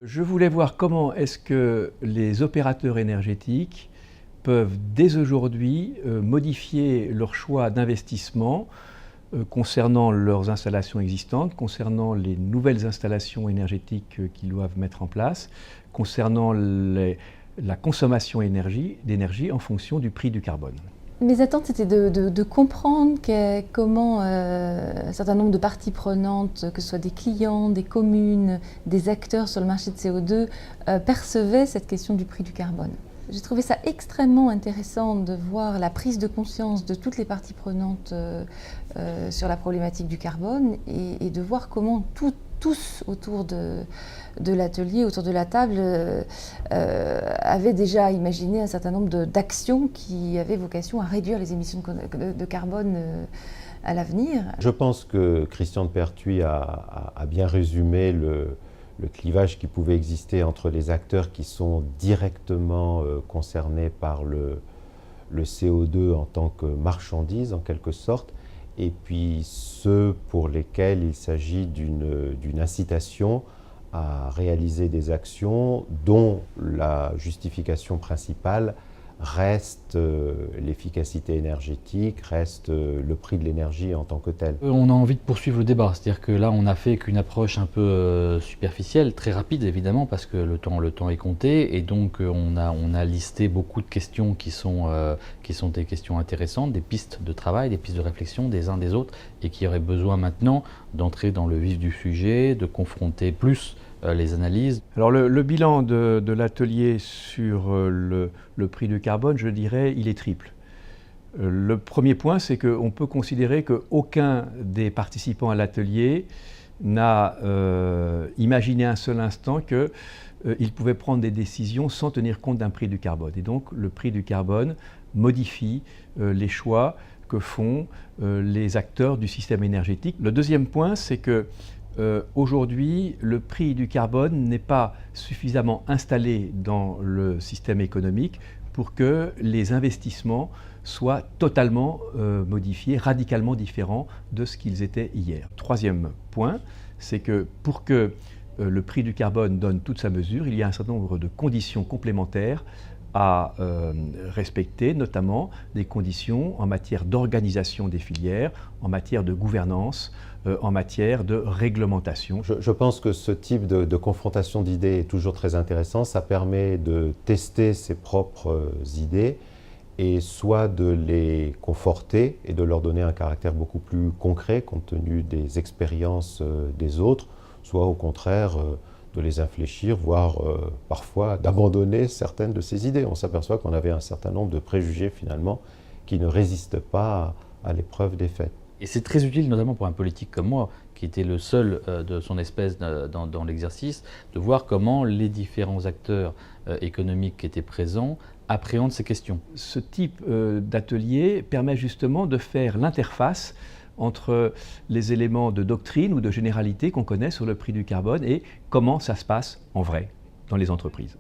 Je voulais voir comment est-ce que les opérateurs énergétiques peuvent dès aujourd'hui modifier leur choix d'investissement concernant leurs installations existantes, concernant les nouvelles installations énergétiques qu'ils doivent mettre en place, concernant la consommation d'énergie en fonction du prix du carbone. Mes attentes, c'était de comprendre comment un certain nombre de parties prenantes, que ce soit des clients, des communes, des acteurs sur le marché de CO2, percevaient cette question du prix du carbone. J'ai trouvé ça extrêmement intéressant de voir la prise de conscience de toutes les parties prenantes sur la problématique du carbone et de voir comment tous autour de l'atelier, autour de la table, avaient déjà imaginé un certain nombre d'actions qui avaient vocation à réduire les émissions de carbone à l'avenir. Je pense que Christian de Pertuis a bien résumé le clivage qui pouvait exister entre les acteurs qui sont directement concernés par le CO2 en tant que marchandise, en quelque sorte, et puis ceux pour lesquels il s'agit d'une incitation à réaliser des actions dont la justification principale reste l'efficacité énergétique, reste le prix de l'énergie en tant que tel. On a envie de poursuivre le débat, c'est-à-dire que là on a fait qu'une approche un peu superficielle, très rapide évidemment parce que le temps est compté, et donc on a listé beaucoup de questions qui sont des questions intéressantes, des pistes de travail, des pistes de réflexion des uns des autres, et qui auraient besoin maintenant d'entrer dans le vif du sujet, de confronter plus les analyses. Alors le bilan de l'atelier sur le prix du carbone, je dirais, il est triple. Le premier point, c'est qu'on peut considérer qu'aucun des participants à l'atelier n'a imaginé un seul instant qu'il pouvait prendre des décisions sans tenir compte d'un prix du carbone. Et donc le prix du carbone modifie les choix que font les acteurs du système énergétique. Le deuxième point, c'est que aujourd'hui, le prix du carbone n'est pas suffisamment installé dans le système économique pour que les investissements soient totalement modifiés, radicalement différents de ce qu'ils étaient hier. Troisième point, c'est que pour que le prix du carbone donne toute sa mesure, il y a un certain nombre de conditions complémentaires à respecter, notamment des conditions en matière d'organisation des filières, en matière de gouvernance, en matière de réglementation. Je pense que ce type de confrontation d'idées est toujours très intéressant. Ça permet de tester ses propres idées et soit de les conforter et de leur donner un caractère beaucoup plus concret compte tenu des expériences des autres, soit au contraire de les infléchir, voire parfois d'abandonner certaines de ces idées. On s'aperçoit qu'on avait un certain nombre de préjugés finalement qui ne résistent pas à l'épreuve des faits. Et c'est très utile, notamment pour un politique comme moi, qui était le seul de son espèce dans l'exercice, de voir comment les différents acteurs économiques qui étaient présents appréhendent ces questions. Ce type d'atelier permet justement de faire l'interface entre les éléments de doctrine ou de généralité qu'on connaît sur le prix du carbone et comment ça se passe en vrai dans les entreprises.